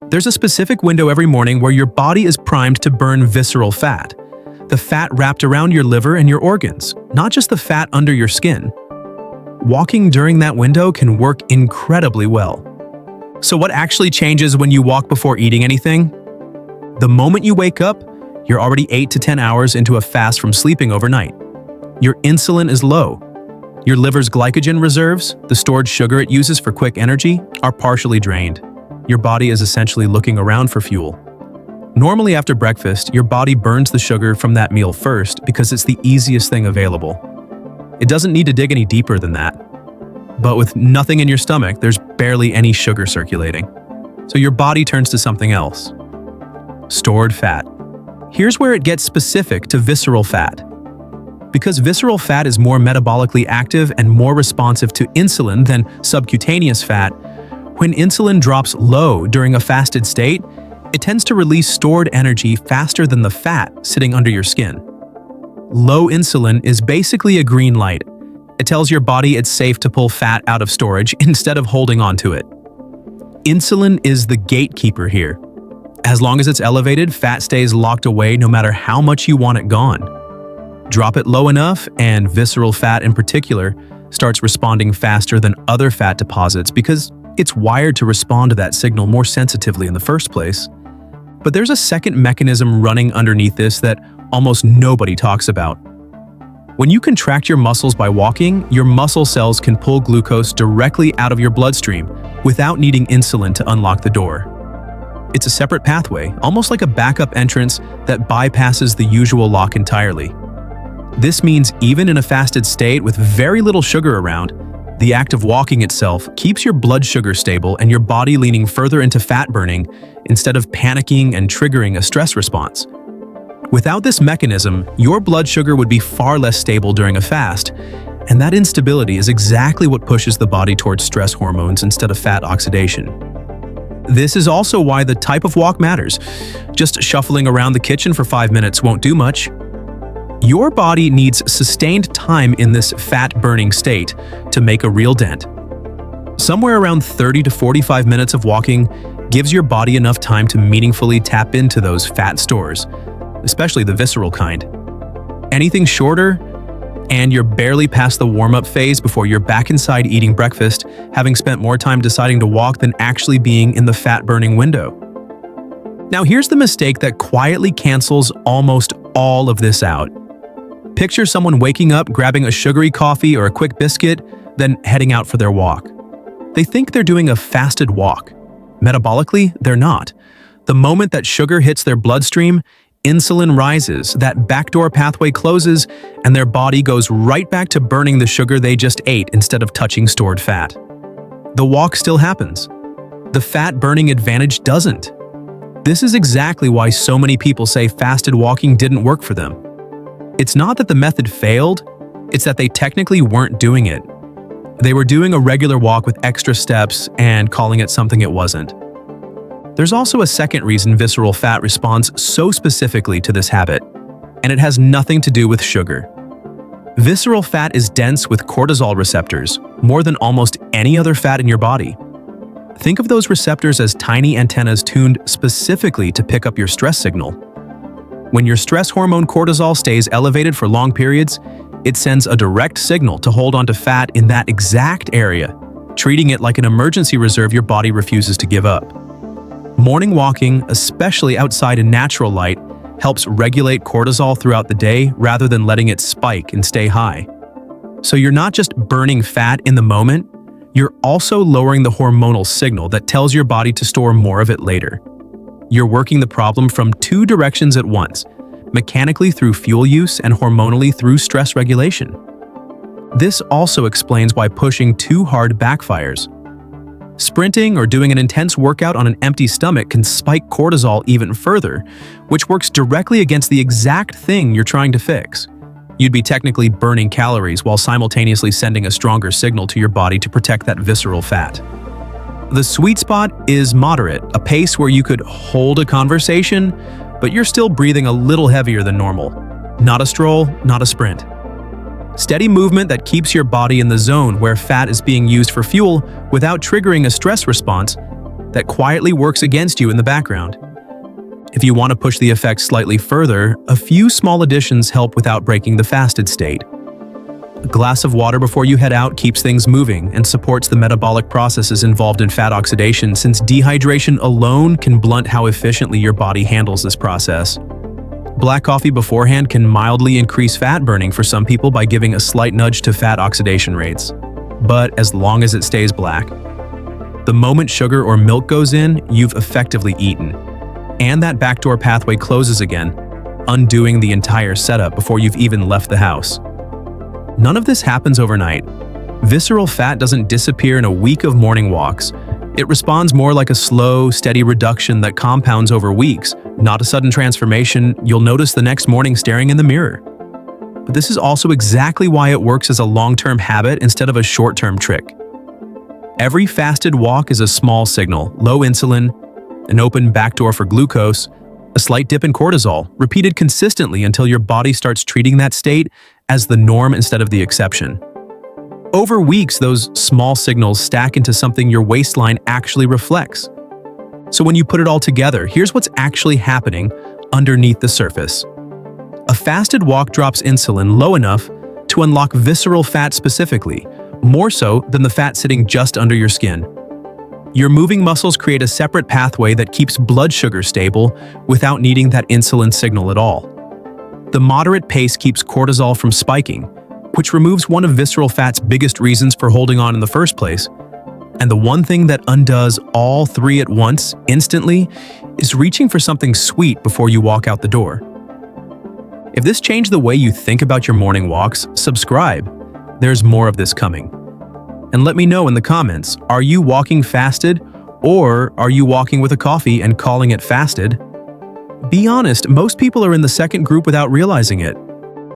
There's a specific window every morning where your body is primed to burn visceral fat, the fat wrapped around your liver and your organs, not just the fat under your skin. Walking during that window can work incredibly well. So what actually changes when you walk before eating anything? The moment you wake up, you're already 8 to 10 hours into a fast from sleeping overnight. Your insulin is low. Your liver's glycogen reserves, the stored sugar it uses for quick energy, are partially drained. Your body is essentially looking around for fuel. Normally after breakfast, your body burns the sugar from that meal first because it's the easiest thing available. It doesn't need to dig any deeper than that. But with nothing in your stomach, there's barely any sugar circulating. So your body turns to something else. Stored fat. Here's where it gets specific to visceral fat. Because visceral fat is more metabolically active and more responsive to insulin than subcutaneous fat, when insulin drops low during a fasted state, it tends to release stored energy faster than the fat sitting under your skin. Low insulin is basically a green light. It tells your body it's safe to pull fat out of storage instead of holding on to it. Insulin is the gatekeeper here. As long as it's elevated, fat stays locked away no matter how much you want it gone. Drop it low enough, and visceral fat in particular starts responding faster than other fat deposits because it's wired to respond to that signal more sensitively in the first place. But there's a second mechanism running underneath this that almost nobody talks about. When you contract your muscles by walking, your muscle cells can pull glucose directly out of your bloodstream without needing insulin to unlock the door. It's a separate pathway, almost like a backup entrance that bypasses the usual lock entirely. This means even in a fasted state with very little sugar around, the act of walking itself keeps your blood sugar stable and your body leaning further into fat burning instead of panicking and triggering a stress response. Without this mechanism, your blood sugar would be far less stable during a fast, and that instability is exactly what pushes the body towards stress hormones instead of fat oxidation. This is also why the type of walk matters. Just shuffling around the kitchen for 5 minutes won't do much. Your body needs sustained time in this fat-burning state to make a real dent. Somewhere around 30 to 45 minutes of walking gives your body enough time to meaningfully tap into those fat stores, especially the visceral kind. Anything shorter, and you're barely past the warm-up phase before you're back inside eating breakfast, having spent more time deciding to walk than actually being in the fat-burning window. Now here's the mistake that quietly cancels almost all of this out. Picture someone waking up, grabbing a sugary coffee or a quick biscuit, then heading out for their walk. They think they're doing a fasted walk. Metabolically, they're not. The moment that sugar hits their bloodstream, insulin rises, that backdoor pathway closes, and their body goes right back to burning the sugar they just ate instead of touching stored fat. The walk still happens. The fat-burning advantage doesn't. This is exactly why so many people say fasted walking didn't work for them. It's not that the method failed, it's that they technically weren't doing it. They were doing a regular walk with extra steps and calling it something it wasn't. There's also a second reason visceral fat responds so specifically to this habit, and it has nothing to do with sugar. Visceral fat is dense with cortisol receptors, more than almost any other fat in your body. Think of those receptors as tiny antennas tuned specifically to pick up your stress signal. When your stress hormone cortisol stays elevated for long periods, it sends a direct signal to hold onto fat in that exact area, treating it like an emergency reserve your body refuses to give up. Morning walking, especially outside in natural light, helps regulate cortisol throughout the day rather than letting it spike and stay high. So you're not just burning fat in the moment, you're also lowering the hormonal signal that tells your body to store more of it later. You're working the problem from two directions at once, mechanically through fuel use and hormonally through stress regulation. This also explains why pushing too hard backfires. Sprinting or doing an intense workout on an empty stomach can spike cortisol even further, which works directly against the exact thing you're trying to fix. You'd be technically burning calories while simultaneously sending a stronger signal to your body to protect that visceral fat. The sweet spot is moderate, a pace where you could hold a conversation, but you're still breathing a little heavier than normal. Not a stroll, not a sprint. Steady movement that keeps your body in the zone where fat is being used for fuel without triggering a stress response, that quietly works against you in the background. If you want to push the effect slightly further, a few small additions help without breaking the fasted state. A glass of water before you head out keeps things moving and supports the metabolic processes involved in fat oxidation, since dehydration alone can blunt how efficiently your body handles this process. Black coffee beforehand can mildly increase fat burning for some people by giving a slight nudge to fat oxidation rates. But as long as it stays black, the moment sugar or milk goes in, you've effectively eaten. And that backdoor pathway closes again, undoing the entire setup before you've even left the house. None of this happens overnight. Visceral fat doesn't disappear in a week of morning walks. It responds more like a slow, steady reduction that compounds over weeks, not a sudden transformation you'll notice the next morning staring in the mirror. But this is also exactly why it works as a long-term habit instead of a short-term trick. Every fasted walk is a small signal: low insulin, an open backdoor for glucose, a slight dip in cortisol, repeated consistently until your body starts treating that state as the norm instead of the exception. Over weeks, those small signals stack into something your waistline actually reflects. So when you put it all together, here's what's actually happening underneath the surface. A fasted walk drops insulin low enough to unlock visceral fat specifically, more so than the fat sitting just under your skin. Your moving muscles create a separate pathway that keeps blood sugar stable without needing that insulin signal at all. The moderate pace keeps cortisol from spiking, which removes one of visceral fat's biggest reasons for holding on in the first place. And the one thing that undoes all three at once, instantly, is reaching for something sweet before you walk out the door. If this changed the way you think about your morning walks, subscribe. There's more of this coming. And let me know in the comments, are you walking fasted, or are you walking with a coffee and calling it fasted? Be honest, most people are in the second group without realizing it.